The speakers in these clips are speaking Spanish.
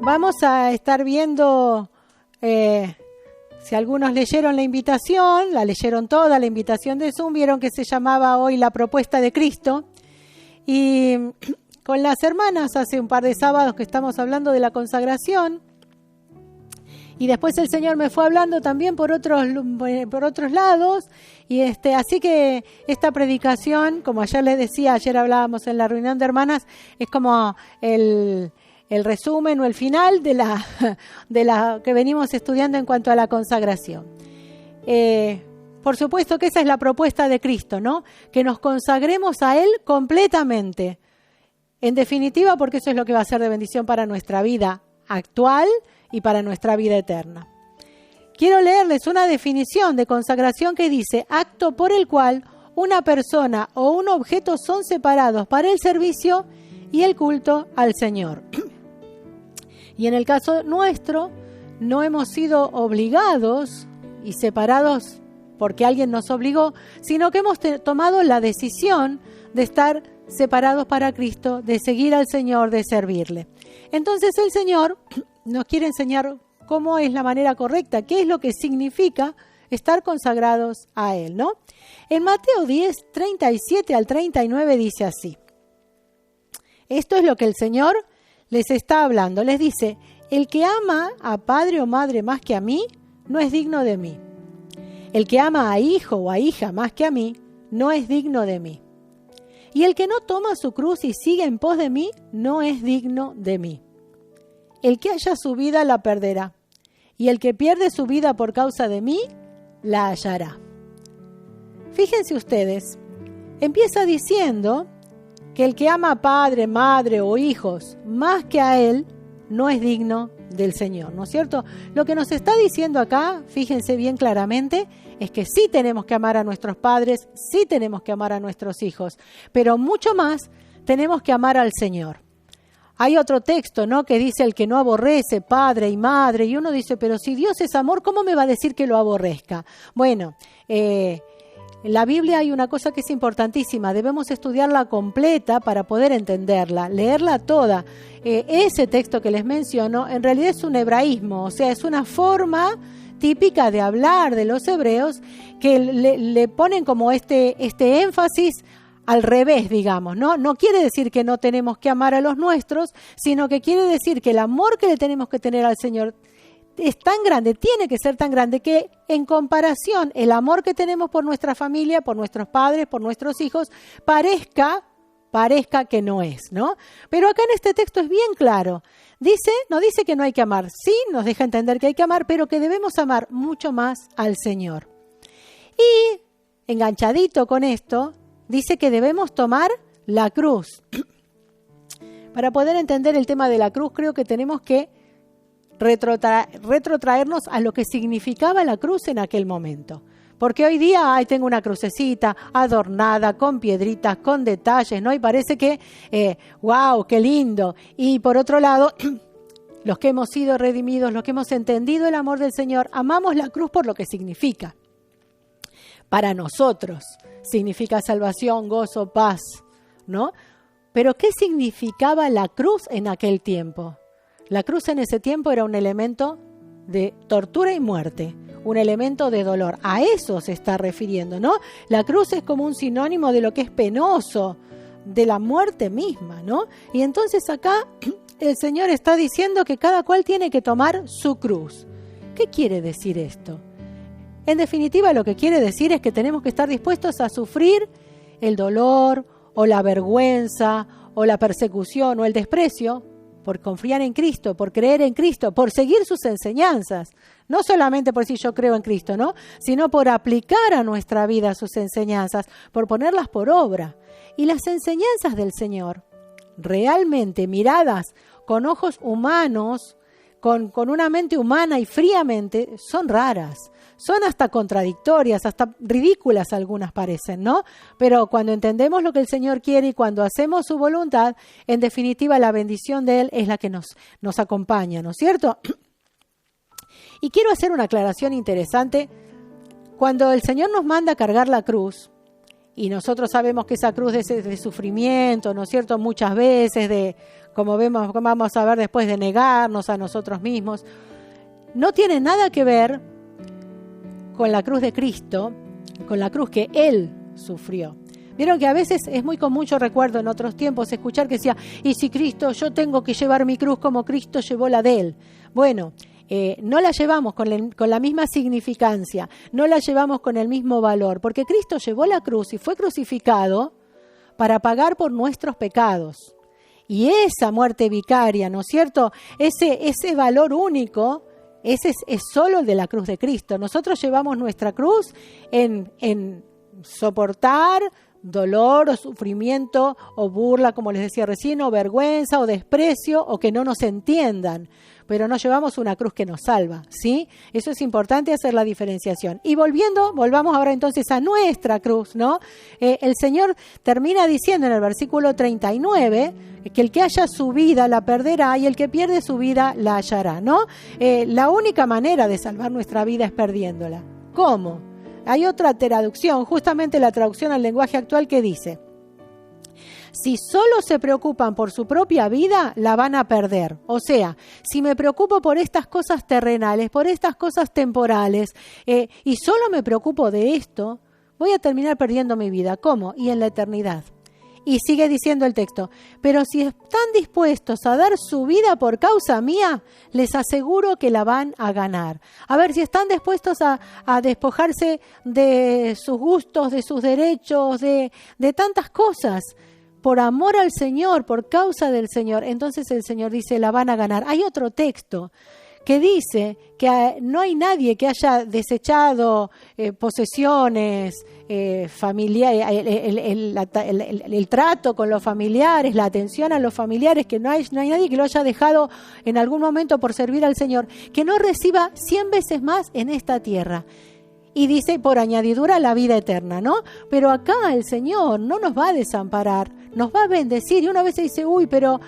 vamos a estar viendo, si algunos leyeron la invitación, la leyeron toda, la invitación de Zoom, vieron que se llamaba hoy La Propuesta de Cristo. Y con las hermanas hace un par de sábados que estamos hablando de la consagración. Y después el Señor me fue hablando también por otros lados. Y así que esta predicación, como ayer les decía, ayer hablábamos en la reunión de hermanas, es como el resumen o el final de la que venimos estudiando en cuanto a la consagración. Por supuesto que esa es la propuesta de Cristo, ¿no? Que nos consagremos a Él completamente. En definitiva, porque eso es lo que va a ser de bendición para nuestra vida actual y para nuestra vida eterna. Quiero leerles una definición de consagración que dice: acto por el cual una persona o un objeto son separados para el servicio y el culto al Señor. Y en el caso nuestro, no hemos sido obligados y separados porque alguien nos obligó, sino que hemos tomado la decisión de estar separados para Cristo, de seguir al Señor, de servirle. Entonces el Señor nos quiere enseñar cómo es la manera correcta, qué es lo que significa estar consagrados a Él, ¿no? En Mateo 10, 37 al 39 dice así. Esto es lo que el Señor les está hablando. Les dice: el que ama a padre o madre más que a mí, no es digno de mí. El que ama a hijo o a hija más que a mí, no es digno de mí. Y el que no toma su cruz y sigue en pos de mí, no es digno de mí. El que halla su vida la perderá, y el que pierde su vida por causa de mí, la hallará. Fíjense ustedes, empieza diciendo que el que ama a padre, madre o hijos más que a Él, no es digno del Señor, ¿no es cierto? Lo que nos está diciendo acá, fíjense bien claramente, es que sí tenemos que amar a nuestros padres, sí tenemos que amar a nuestros hijos, pero mucho más tenemos que amar al Señor. Hay otro texto, ¿no?, que dice: el que no aborrece padre y madre, y uno dice: pero si Dios es amor, ¿cómo me va a decir que lo aborrezca? Bueno, en la Biblia hay una cosa que es importantísima, debemos estudiarla completa para poder entenderla, leerla toda. Ese texto que les menciono en realidad es un hebraísmo, o sea, es una forma típica de hablar de los hebreos que le ponen como este énfasis al revés, digamos, ¿no? No quiere decir que no tenemos que amar a los nuestros, sino que quiere decir que el amor que le tenemos que tener al Señor es tan grande, tiene que ser tan grande, que en comparación el amor que tenemos por nuestra familia, por nuestros padres, por nuestros hijos, parezca que no es, ¿no? Pero acá en este texto es bien claro. No dice que no hay que amar, sí nos deja entender que hay que amar, pero que debemos amar mucho más al Señor. Y enganchadito con esto, dice que debemos tomar la cruz. Para poder entender el tema de la cruz, creo que tenemos que retrotraernos a lo que significaba la cruz en aquel momento. Porque hoy día tengo una crucecita adornada, con piedritas, con detalles, ¿no? Y parece que, ¡wow!, qué lindo. Y por otro lado, los que hemos sido redimidos, los que hemos entendido el amor del Señor, amamos la cruz por lo que significa. Para nosotros significa salvación, gozo, paz, ¿no? Pero ¿qué significaba la cruz en aquel tiempo? La cruz en ese tiempo era un elemento de tortura y muerte, un elemento de dolor. A eso se está refiriendo, ¿no? La cruz es como un sinónimo de lo que es penoso, de la muerte misma, ¿no? Y entonces acá el Señor está diciendo que cada cual tiene que tomar su cruz. ¿Qué quiere decir esto? En definitiva, lo que quiere decir es que tenemos que estar dispuestos a sufrir el dolor o la vergüenza o la persecución o el desprecio por confiar en Cristo, por creer en Cristo, por seguir sus enseñanzas. No solamente por decir yo creo en Cristo, ¿no?, sino por aplicar a nuestra vida sus enseñanzas, por ponerlas por obra. Y las enseñanzas del Señor, realmente miradas con ojos humanos, con una mente humana y fríamente, son raras. Son hasta contradictorias, hasta ridículas algunas parecen, ¿no? Pero cuando entendemos lo que el Señor quiere y cuando hacemos su voluntad, en definitiva la bendición de Él es la que nos acompaña, ¿no es cierto? Y quiero hacer una aclaración interesante. Cuando el Señor nos manda a cargar la cruz, y nosotros sabemos que esa cruz es de sufrimiento, ¿no es cierto?, muchas veces como vamos a ver después, de negarnos a nosotros mismos. No tiene nada que ver con la cruz de Cristo, con la cruz que Él sufrió. Vieron que a veces es muy común, yo recuerdo en otros tiempos, escuchar que decía, y si Cristo, yo tengo que llevar mi cruz como Cristo llevó la de Él. Bueno, no la llevamos con la misma significancia, no la llevamos con el mismo valor, porque Cristo llevó la cruz y fue crucificado para pagar por nuestros pecados. Y esa muerte vicaria, ¿no es cierto? Ese valor único, ese es solo el de la cruz de Cristo. Nosotros llevamos nuestra cruz en soportar dolor o sufrimiento o burla, como les decía recién, o vergüenza o desprecio o que no nos entiendan, pero no llevamos una cruz que nos salva, ¿sí? Eso es importante, hacer la diferenciación. Y volvamos ahora entonces a nuestra cruz, ¿no? El Señor termina diciendo en el versículo 39 que el que haya su vida la perderá y el que pierde su vida la hallará, ¿no? La única manera de salvar nuestra vida es perdiéndola. ¿Cómo? Hay otra traducción, justamente la traducción al lenguaje actual, que dice: si solo se preocupan por su propia vida, la van a perder. O sea, si me preocupo por estas cosas terrenales, por estas cosas temporales, y solo me preocupo de esto, voy a terminar perdiendo mi vida. ¿Cómo? Y en la eternidad. Y sigue diciendo el texto, pero si están dispuestos a dar su vida por causa mía, les aseguro que la van a ganar. A ver, si están dispuestos a despojarse de sus gustos, de sus derechos, de tantas cosas, por amor al Señor, por causa del Señor, entonces el Señor dice, la van a ganar. Hay otro texto que dice que no hay nadie que haya desechado posesiones, el trato con los familiares, la atención a los familiares, que no hay nadie que lo haya dejado en algún momento por servir al Señor, que no reciba 100 veces más en esta tierra. Y dice, por añadidura, la vida eterna, ¿no? Pero acá el Señor no nos va a desamparar, nos va a bendecir. Y una vez dice, pero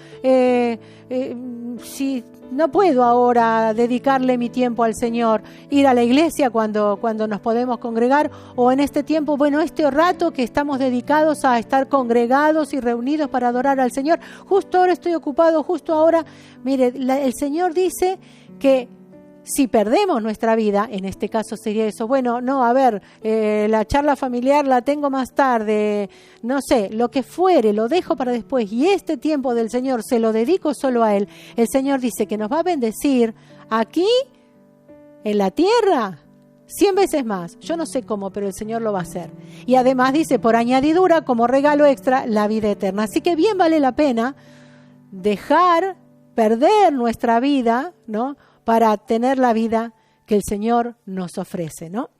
si no puedo ahora dedicarle mi tiempo al Señor, ir a la iglesia cuando nos podemos congregar, o en este tiempo, este rato que estamos dedicados a estar congregados y reunidos para adorar al Señor, justo ahora estoy ocupado, justo ahora. Mire, el Señor dice que si perdemos nuestra vida, en este caso sería eso, la charla familiar la tengo más tarde, no sé, lo que fuere, lo dejo para después, y este tiempo del Señor se lo dedico solo a Él. El Señor dice que nos va a bendecir aquí, en la tierra, 100 veces más. Yo no sé cómo, pero el Señor lo va a hacer. Y además dice, por añadidura, como regalo extra, la vida eterna. Así que bien vale la pena perder nuestra vida, ¿no?, para tener la vida que el Señor nos ofrece, ¿no?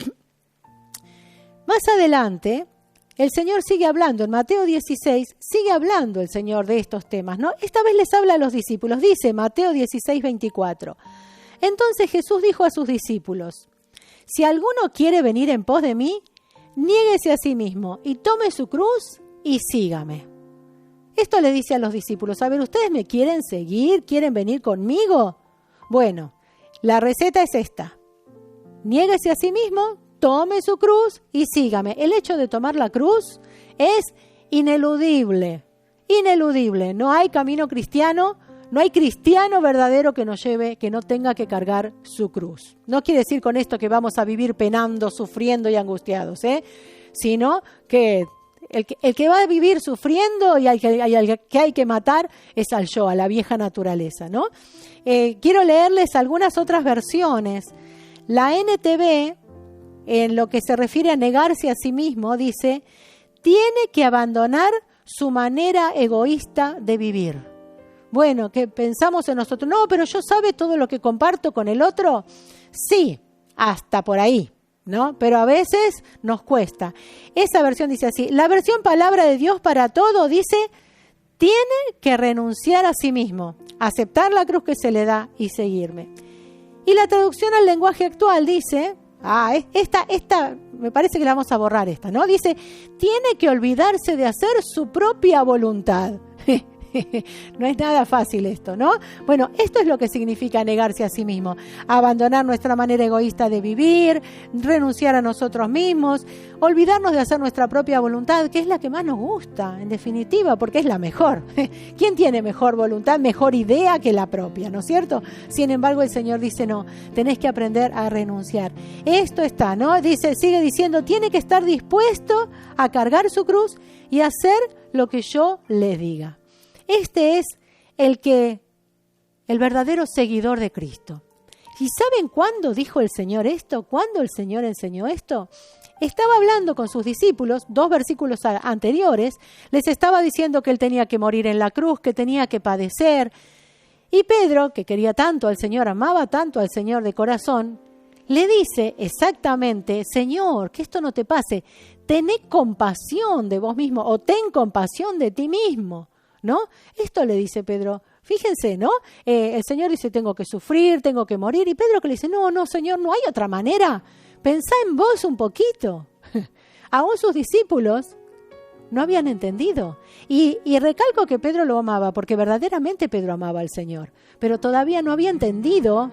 Más adelante, el Señor sigue hablando, en Mateo 16, sigue hablando el Señor de estos temas, ¿no? Esta vez les habla a los discípulos, dice Mateo 16, 24. Entonces Jesús dijo a sus discípulos, si alguno quiere venir en pos de mí, niéguese a sí mismo y tome su cruz y sígame. Esto le dice a los discípulos, a ver, ¿ustedes me quieren seguir? ¿Quieren venir conmigo? Bueno, la receta es esta. Niéguese a sí mismo, tome su cruz y sígame. El hecho de tomar la cruz es ineludible. Ineludible. No hay camino cristiano, no hay cristiano verdadero que no tenga que cargar su cruz. No quiere decir con esto que vamos a vivir penando, sufriendo y angustiados, sino que el que va a vivir sufriendo y al que hay que matar es al yo, a la vieja naturaleza, ¿no? Quiero leerles algunas otras versiones. La NTV, en lo que se refiere a negarse a sí mismo, dice, tiene que abandonar su manera egoísta de vivir. Bueno, que pensamos en nosotros, no, pero yo sabe todo lo que comparto con el otro. Sí, hasta por ahí, ¿no? Pero a veces nos cuesta. Esa versión dice así. La versión Palabra de Dios para Todo dice, tiene que renunciar a sí mismo, aceptar la cruz que se le da y seguirme. Y la traducción al lenguaje actual dice, esta me parece que la vamos a borrar esta, ¿no? Dice, tiene que olvidarse de hacer su propia voluntad. No es nada fácil esto, ¿no? Bueno, esto es lo que significa negarse a sí mismo. Abandonar nuestra manera egoísta de vivir, renunciar a nosotros mismos, olvidarnos de hacer nuestra propia voluntad, que es la que más nos gusta, en definitiva, porque es la mejor. ¿Quién tiene mejor voluntad, mejor idea que la propia, ¿no es cierto? Sin embargo, el Señor dice, no, tenés que aprender a renunciar. Esto está, ¿no? Dice, sigue diciendo, tiene que estar dispuesto a cargar su cruz y hacer lo que yo le diga. Este es el verdadero seguidor de Cristo. ¿Y saben cuándo dijo el Señor esto? ¿Cuándo el Señor enseñó esto? Estaba hablando con sus discípulos, 2 versículos anteriores, les estaba diciendo que Él tenía que morir en la cruz, que tenía que padecer. Y Pedro, que quería tanto al Señor, amaba tanto al Señor de corazón, le dice exactamente, Señor, que esto no te pase, tené compasión de vos mismo o ten compasión de ti mismo, ¿no? Esto le dice Pedro. Fíjense, ¿no? El Señor dice, tengo que sufrir, tengo que morir. Y Pedro que le dice, no, Señor, no hay otra manera. Pensá en vos un poquito. Aún sus discípulos no habían entendido. Y recalco que Pedro lo amaba, porque verdaderamente Pedro amaba al Señor. Pero todavía no había entendido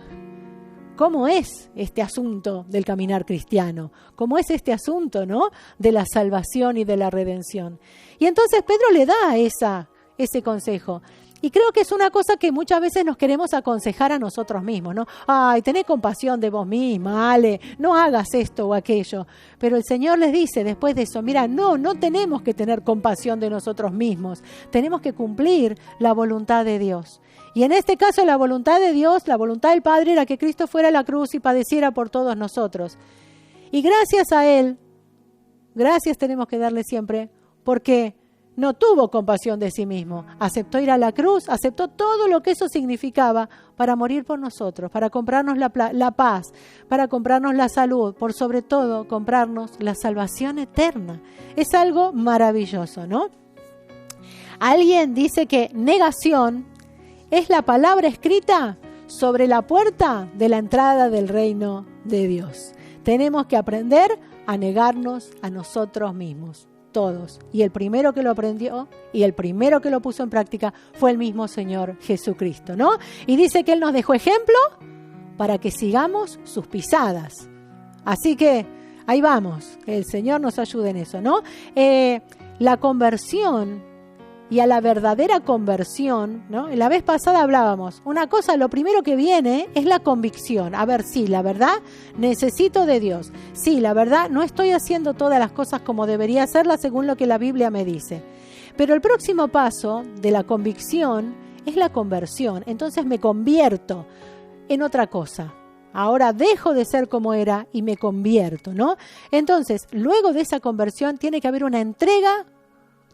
cómo es este asunto del caminar cristiano, cómo es este asunto, ¿no?, de la salvación y de la redención. Y entonces Pedro le da ese consejo. Y creo que es una cosa que muchas veces nos queremos aconsejar a nosotros mismos, ¿no? Ay, tené compasión de vos misma, Ale, no hagas esto o aquello. Pero el Señor les dice después de eso, mira, no tenemos que tener compasión de nosotros mismos. Tenemos que cumplir la voluntad de Dios. Y en este caso la voluntad de Dios, la voluntad del Padre era que Cristo fuera a la cruz y padeciera por todos nosotros. Y gracias a Él, gracias tenemos que darle siempre, porque no tuvo compasión de sí mismo, aceptó ir a la cruz, aceptó todo lo que eso significaba para morir por nosotros, para comprarnos la paz, para comprarnos la salud, por sobre todo comprarnos la salvación eterna. Es algo maravilloso, ¿no? Alguien dice que negación es la palabra escrita sobre la puerta de la entrada del reino de Dios. Tenemos que aprender a negarnos a nosotros mismos. Todos. Y el primero que lo aprendió y el primero que lo puso en práctica fue el mismo Señor Jesucristo, ¿no? Y dice que Él nos dejó ejemplo para que sigamos sus pisadas. Así que ahí vamos, que el Señor nos ayude en eso, ¿no? La conversión y a la verdadera conversión, ¿no? La vez pasada hablábamos, una cosa, lo primero que viene es la convicción. A ver, sí, la verdad, necesito de Dios. Sí, la verdad, no estoy haciendo todas las cosas como debería hacerlas según lo que la Biblia me dice. Pero el próximo paso de la convicción es la conversión. Entonces me convierto en otra cosa. Ahora dejo de ser como era y me convierto, ¿no? Entonces, luego de esa conversión tiene que haber una entrega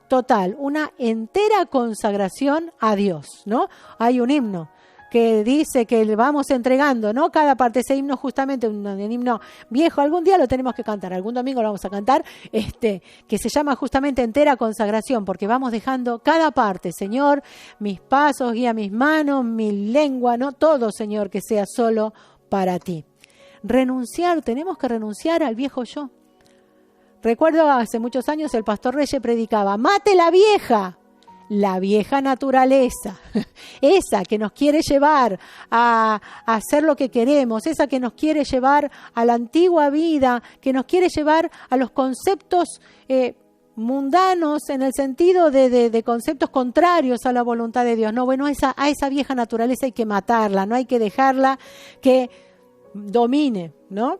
total, una entera consagración a Dios, ¿no? Hay un himno que dice que le vamos entregando, ¿no? Cada parte, ese himno justamente, un himno viejo, algún día lo tenemos que cantar, algún domingo lo vamos a cantar, que se llama justamente entera consagración, porque vamos dejando cada parte, Señor, mis pasos, guía mis manos, mi lengua, ¿no? Todo, Señor, que sea solo para ti. Renunciar, tenemos que renunciar al viejo yo. Recuerdo hace muchos años el pastor Reyes predicaba, mate la vieja naturaleza, esa que nos quiere llevar a hacer lo que queremos, esa que nos quiere llevar a la antigua vida, que nos quiere llevar a los conceptos mundanos en el sentido de conceptos contrarios a la voluntad de Dios. No, bueno, a esa vieja naturaleza hay que matarla, no hay que dejarla que domine, ¿no?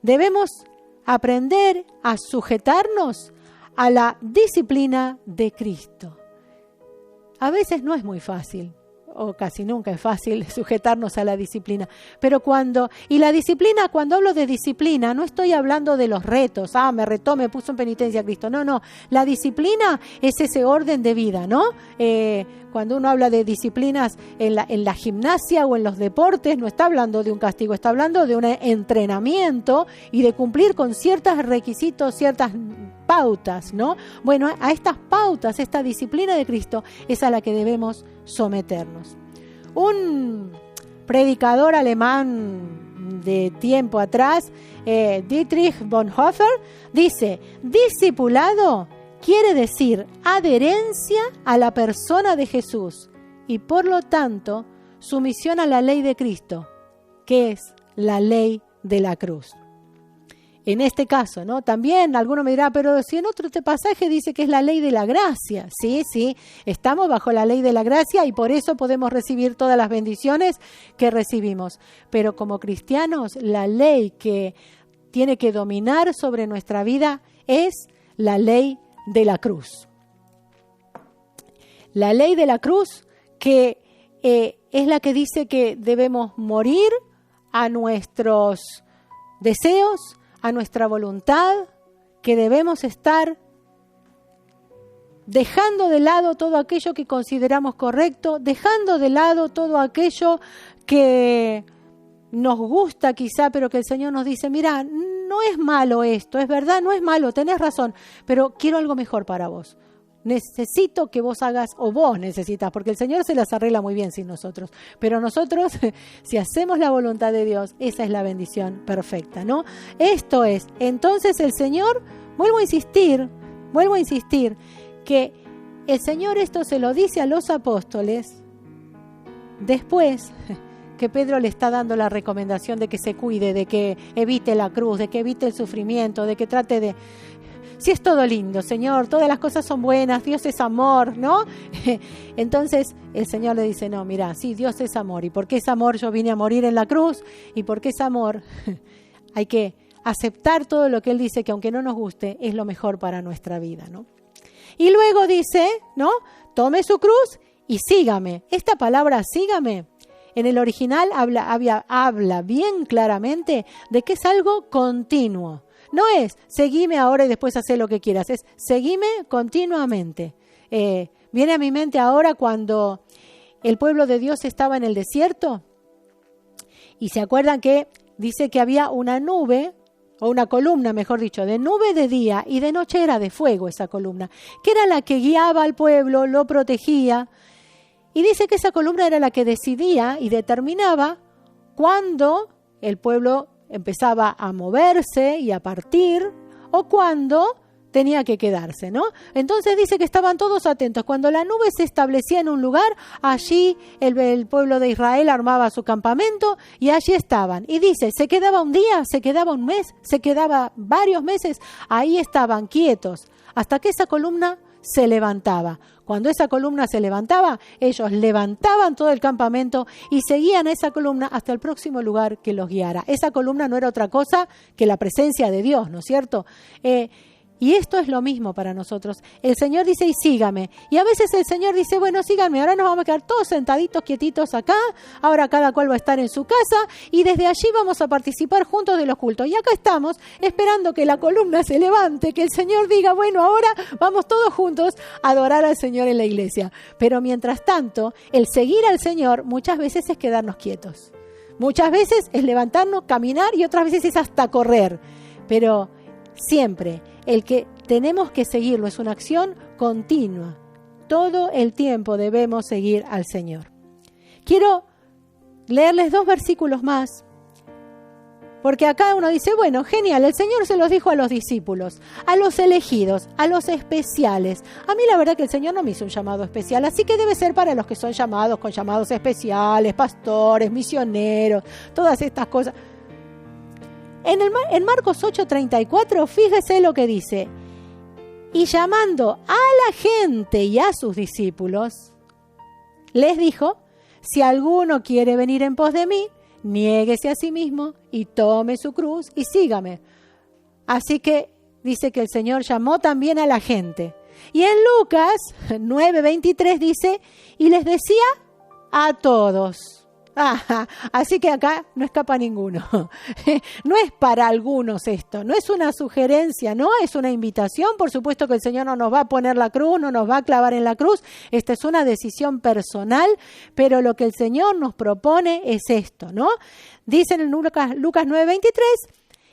Debemos aprender a sujetarnos a la disciplina de Cristo. A veces no es muy fácil, o casi nunca es fácil sujetarnos a la disciplina, pero y la disciplina, cuando hablo de disciplina, no estoy hablando de los retos, me retó, me puso en penitencia a Cristo, no, la disciplina es ese orden de vida, ¿no? Cuando uno habla de disciplinas en la gimnasia o en los deportes, no está hablando de un castigo, está hablando de un entrenamiento y de cumplir con ciertos requisitos, ciertas pautas, ¿no? Bueno, a estas pautas, esta disciplina de Cristo es a la que debemos someternos. Un predicador alemán de tiempo atrás, Dietrich Bonhoeffer, dice, discipulado quiere decir adherencia a la persona de Jesús y por lo tanto sumisión a la ley de Cristo, que es la ley de la cruz. En este caso, ¿no? También alguno me dirá, pero si en otro pasaje dice que es la ley de la gracia. Sí, estamos bajo la ley de la gracia y por eso podemos recibir todas las bendiciones que recibimos. Pero como cristianos, la ley que tiene que dominar sobre nuestra vida es la ley de la cruz. La ley de la cruz que es la que dice que debemos morir a nuestros deseos, a nuestra voluntad, que debemos estar dejando de lado todo aquello que consideramos correcto, dejando de lado todo aquello que nos gusta quizá, pero que el Señor nos dice, mira, no es malo esto, es verdad, no es malo, tenés razón, pero quiero algo mejor para vos. Necesito que vos hagas, o vos necesitas, porque el Señor se las arregla muy bien sin nosotros, pero nosotros, si hacemos la voluntad de Dios, esa es la bendición perfecta, ¿no? Esto es, entonces el Señor, vuelvo a insistir, que el Señor esto se lo dice a los apóstoles después que Pedro le está dando la recomendación de que se cuide, de que evite la cruz, de que evite el sufrimiento, de que trate de... Si es todo lindo, Señor, todas las cosas son buenas, Dios es amor, ¿no? Entonces el Señor le dice, no, mira, sí, Dios es amor. Y porque es amor yo vine a morir en la cruz. Y porque es amor hay que aceptar todo lo que Él dice, que aunque no nos guste, es lo mejor para nuestra vida, ¿no? Y luego dice, ¿no? Tome su cruz y sígame. Esta palabra sígame, en el original habla bien claramente de que es algo continuo. No es seguime ahora y después haz lo que quieras, es seguime continuamente. Viene a mi mente ahora cuando el pueblo de Dios estaba en el desierto y se acuerdan que dice que había una nube, o una columna, mejor dicho, de nube de día y de noche era de fuego esa columna, que era la que guiaba al pueblo, lo protegía. Y dice que esa columna era la que decidía y determinaba cuándo el pueblo empezaba a moverse y a partir o cuándo tenía que quedarse, ¿no? Entonces dice que estaban todos atentos. Cuando la nube se establecía en un lugar, allí el pueblo de Israel armaba su campamento y allí estaban. Y dice, se quedaba un día, se quedaba un mes, se quedaba varios meses, ahí estaban quietos hasta que esa columna se levantaba. Cuando esa columna se levantaba, ellos levantaban todo el campamento y seguían a esa columna hasta el próximo lugar que los guiara. Esa columna no era otra cosa que la presencia de Dios, ¿no es cierto? Y esto es lo mismo para nosotros. El Señor dice, y sígame. Y a veces el Señor dice, bueno, síganme, ahora nos vamos a quedar todos sentaditos, quietitos acá, ahora cada cual va a estar en su casa y desde allí vamos a participar juntos de los cultos. Y acá estamos esperando que la columna se levante, que el Señor diga, bueno, ahora vamos todos juntos a adorar al Señor en la iglesia. Pero mientras tanto, el seguir al Señor muchas veces es quedarnos quietos. Muchas veces es levantarnos, caminar y otras veces es hasta correr. Pero siempre el que tenemos que seguirlo es una acción continua. Todo el tiempo debemos seguir al Señor. Quiero leerles 2 versículos más, porque acá uno dice, bueno, genial, el Señor se los dijo a los discípulos, a los elegidos, a los especiales. A mí la verdad que el Señor no me hizo un llamado especial, así que debe ser para los que son llamados con llamados especiales, pastores, misioneros, todas estas cosas. En Marcos 8:34, fíjese lo que dice. Y llamando a la gente y a sus discípulos, les dijo, si alguno quiere venir en pos de mí, niéguese a sí mismo y tome su cruz y sígame. Así que dice que el Señor llamó también a la gente. Y en Lucas 9:23 dice, y les decía a todos. Así que acá no escapa ninguno. No es para algunos esto, no es una sugerencia, no es una invitación. Por supuesto que el Señor no nos va a poner la cruz, no nos va a clavar en la cruz. Esta es una decisión personal, pero lo que el Señor nos propone es esto, ¿no? Dicen en Lucas 9:23,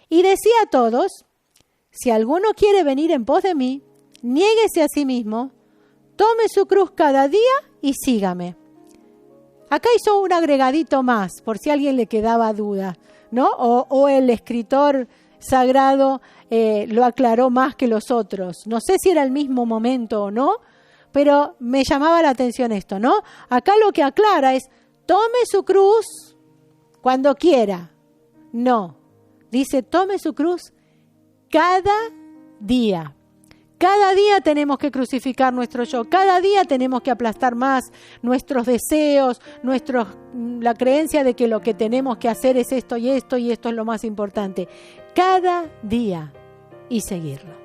y decía a todos, si alguno quiere venir en pos de mí, niéguese a sí mismo, tome su cruz cada día y sígame. Acá hizo un agregadito más, por si a alguien le quedaba duda, ¿no? O el escritor sagrado lo aclaró más que los otros. No sé si era el mismo momento o no, pero me llamaba la atención esto, ¿no? Acá lo que aclara es, tome su cruz cuando quiera. No, dice, tome su cruz cada día. Cada día tenemos que crucificar nuestro yo, cada día tenemos que aplastar más nuestros deseos, la creencia de que lo que tenemos que hacer es esto y esto es lo más importante. Cada día y seguirlo.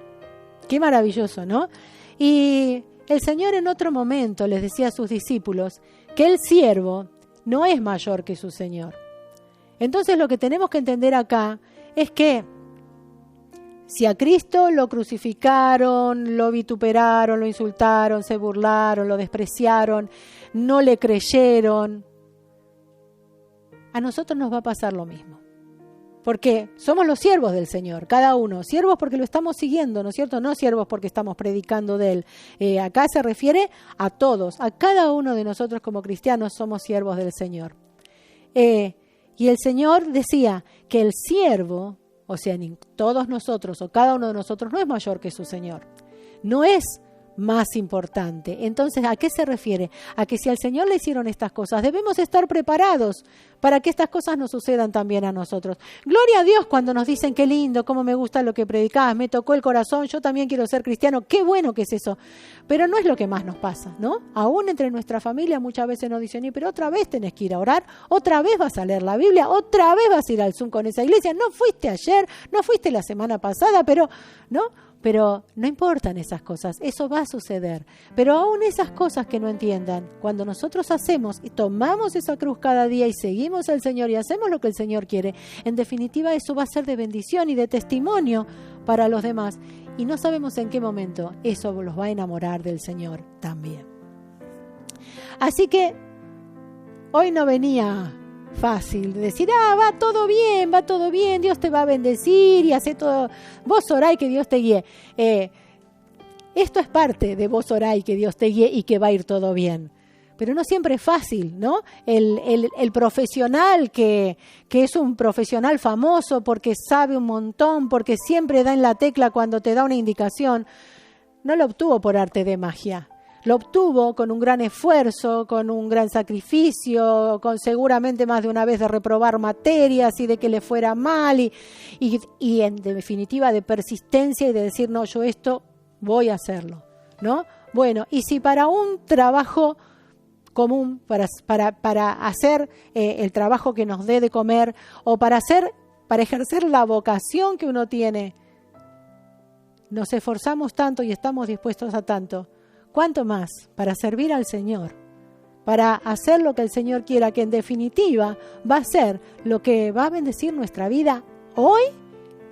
Qué maravilloso, ¿no? Y el Señor en otro momento les decía a sus discípulos que el siervo no es mayor que su Señor. Entonces lo que tenemos que entender acá es que si a Cristo lo crucificaron, lo vituperaron, lo insultaron, se burlaron, lo despreciaron, no le creyeron, a nosotros nos va a pasar lo mismo. Porque somos los siervos del Señor, cada uno. Siervos porque lo estamos siguiendo, ¿no es cierto? No siervos porque estamos predicando de Él. Acá se refiere a todos, a cada uno de nosotros como cristianos somos siervos del Señor. Y el Señor decía que el siervo, o sea, todos nosotros o cada uno de nosotros no es mayor que su Señor. No es más importante. Entonces, ¿a qué se refiere? A que si al Señor le hicieron estas cosas, debemos estar preparados para que estas cosas nos sucedan también a nosotros. Gloria a Dios cuando nos dicen qué lindo, cómo me gusta lo que predicabas, me tocó el corazón, yo también quiero ser cristiano, qué bueno que es eso. Pero no es lo que más nos pasa, ¿no? Aún entre nuestra familia muchas veces nos dicen, pero otra vez tenés que ir a orar, otra vez vas a leer la Biblia, otra vez vas a ir al Zoom con esa iglesia, no fuiste ayer, no fuiste la semana pasada, pero, ¿no? Pero no importan esas cosas, eso va a suceder. Pero aún esas cosas que no entiendan, cuando nosotros hacemos y tomamos esa cruz cada día y seguimos al Señor y hacemos lo que el Señor quiere, en definitiva eso va a ser de bendición y de testimonio para los demás. Y no sabemos en qué momento eso los va a enamorar del Señor también. Así que hoy no venía fácil decir, va todo bien, Dios te va a bendecir y hace todo, vos orá y que Dios te guíe. Esto es parte de vos orá y que Dios te guíe y que va a ir todo bien. Pero no siempre es fácil, ¿no? El profesional que es un profesional famoso porque sabe un montón, porque siempre da en la tecla cuando te da una indicación, no lo obtuvo por arte de magia. Lo obtuvo con un gran esfuerzo, con un gran sacrificio, con seguramente más de una vez de reprobar materias y de que le fuera mal y en definitiva de persistencia y de decir, no, yo esto voy a hacerlo, ¿no? Bueno, y si para un trabajo común, para hacer el trabajo que nos dé de comer o para ejercer la vocación que uno tiene, nos esforzamos tanto y estamos dispuestos a tanto, ¿cuánto más para servir al Señor? Para hacer lo que el Señor quiera, que en definitiva va a ser lo que va a bendecir nuestra vida hoy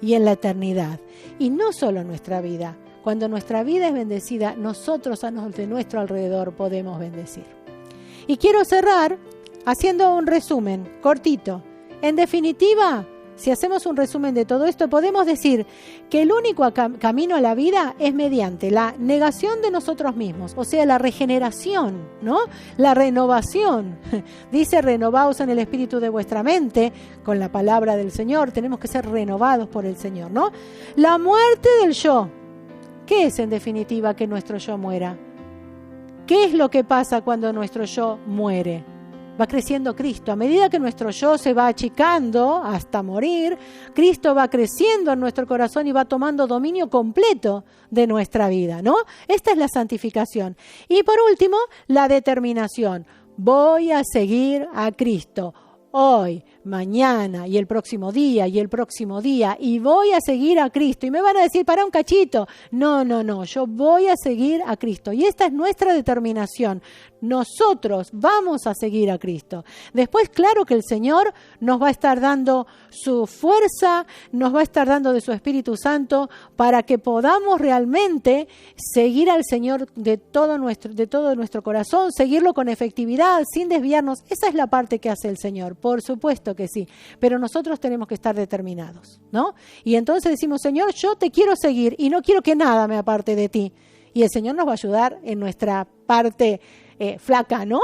y en la eternidad. Y no solo nuestra vida. Cuando nuestra vida es bendecida, nosotros a los de nuestro alrededor podemos bendecir. Y quiero cerrar haciendo un resumen cortito. En definitiva, si hacemos un resumen de todo esto, podemos decir que el único camino a la vida es mediante la negación de nosotros mismos, o sea, la regeneración, ¿no? La renovación. Dice, renovaos en el espíritu de vuestra mente, con la palabra del Señor, tenemos que ser renovados por el Señor, ¿no? La muerte del yo. ¿Qué es en definitiva que nuestro yo muera? ¿Qué es lo que pasa cuando nuestro yo muere? Va creciendo Cristo. A medida que nuestro yo se va achicando hasta morir, Cristo va creciendo en nuestro corazón y va tomando dominio completo de nuestra vida, ¿no? Esta es la santificación. Y por último, la determinación. Voy a seguir a Cristo hoy, mañana y el próximo día y voy a seguir a Cristo. Y me van a decir, para un cachito. No, yo voy a seguir a Cristo. Y esta es nuestra determinación. Nosotros vamos a seguir a Cristo. Después, claro que el Señor nos va a estar dando su fuerza, nos va a estar dando de su Espíritu Santo para que podamos realmente seguir al Señor de todo nuestro corazón, seguirlo con efectividad, sin desviarnos. Esa es la parte que hace el Señor, por supuesto que sí, pero nosotros tenemos que estar determinados, ¿no? Y entonces decimos, Señor, yo te quiero seguir y no quiero que nada me aparte de ti. Y el Señor nos va a ayudar en nuestra parte flaca, ¿no?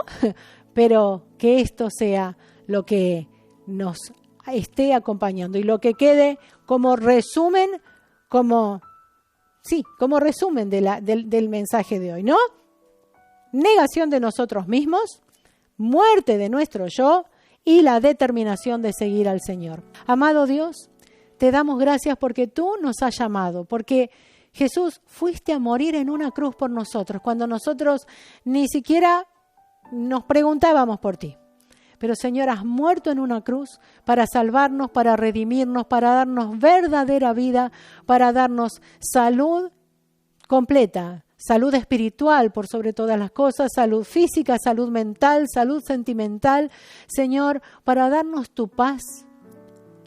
Pero que esto sea lo que nos esté acompañando y lo que quede como resumen, como resumen del mensaje de hoy, ¿no? Negación de nosotros mismos, muerte de nuestro yo y la determinación de seguir al Señor. Amado Dios, te damos gracias porque tú nos has llamado, porque Jesús, fuiste a morir en una cruz por nosotros, cuando nosotros ni siquiera nos preguntábamos por ti. Pero Señor, has muerto en una cruz para salvarnos, para redimirnos, para darnos verdadera vida, para darnos salud completa, salud espiritual por sobre todas las cosas, salud física, salud mental, salud sentimental, Señor, para darnos tu paz.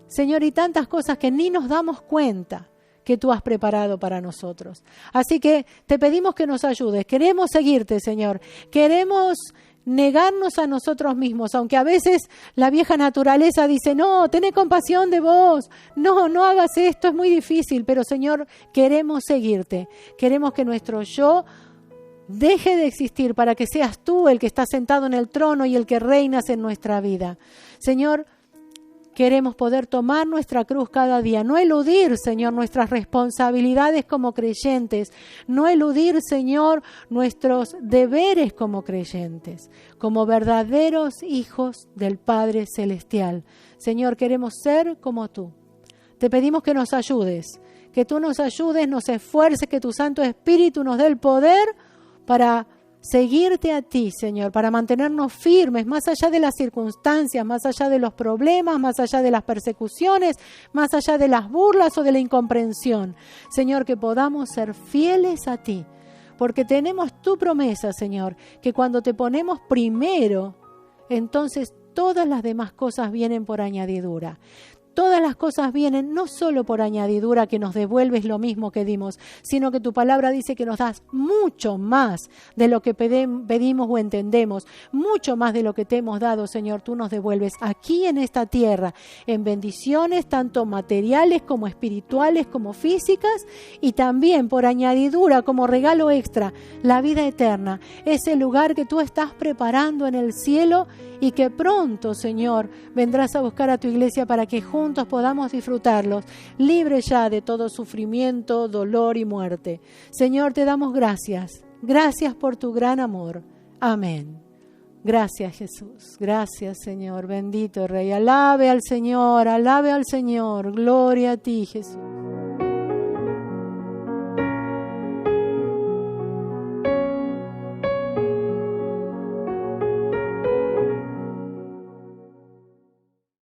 Señor, y tantas cosas que ni nos damos cuenta que tú has preparado para nosotros. Así que te pedimos que nos ayudes. Queremos seguirte, Señor. Queremos negarnos a nosotros mismos, aunque a veces la vieja naturaleza dice, no, ten compasión de vos, no hagas esto, es muy difícil, pero Señor, queremos seguirte, queremos que nuestro yo deje de existir para que seas tú el que está sentado en el trono y el que reinas en nuestra vida. Señor, queremos poder tomar nuestra cruz cada día, no eludir, Señor, nuestras responsabilidades como creyentes, no eludir, Señor, nuestros deberes como creyentes, como verdaderos hijos del Padre Celestial. Señor, queremos ser como tú. Te pedimos que nos ayudes, que tú nos ayudes, nos esfuerces, que tu Santo Espíritu nos dé el poder para seguirte a ti, Señor, para mantenernos firmes, más allá de las circunstancias, más allá de los problemas, más allá de las persecuciones, más allá de las burlas o de la incomprensión. Señor, que podamos ser fieles a ti, porque tenemos tu promesa, Señor, que cuando te ponemos primero, entonces todas las demás cosas vienen por añadidura. Todas las cosas vienen no solo por añadidura, que nos devuelves lo mismo que dimos, sino que tu palabra dice que nos das mucho más de lo que pedimos o entendemos, mucho más de lo que te hemos dado, Señor, tú nos devuelves aquí en esta tierra, en bendiciones tanto materiales como espirituales como físicas, y también por añadidura como regalo extra, la vida eterna, ese lugar que tú estás preparando en el cielo y que pronto, Señor, vendrás a buscar a tu iglesia para que juntos podamos disfrutarlos, libres ya de todo sufrimiento, dolor y muerte. Señor, te damos gracias. Gracias por tu gran amor. Amén. Gracias, Jesús. Gracias, Señor. Bendito Rey. Alabe al Señor. Gloria a ti, Jesús.